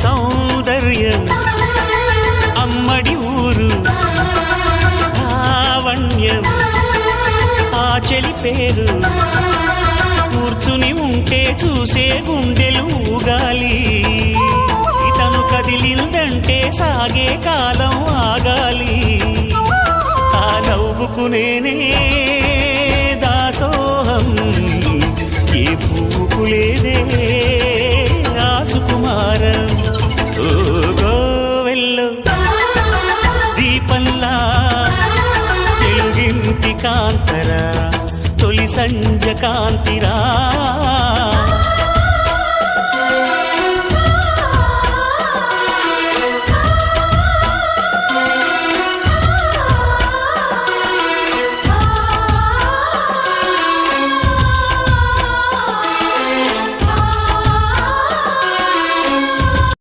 సౌందర్యం అమ్మడి ఊరు లావణ్యం ఆ చెలి పేరు కూర్చుని ఉంటే చూసే గుండెలు ఊగాలి ఇతను కదిలిందంటే సాగే కాలం ఆగాలి ఆ నవ్వుకునేనే దాసోహం ఏ పువ్వుకు లేదే ఆ సుకుమారం ఓ గోవెల్లో దీపంలా తెలుగింటి కాంతరా తొలి సంజ కాంతిరా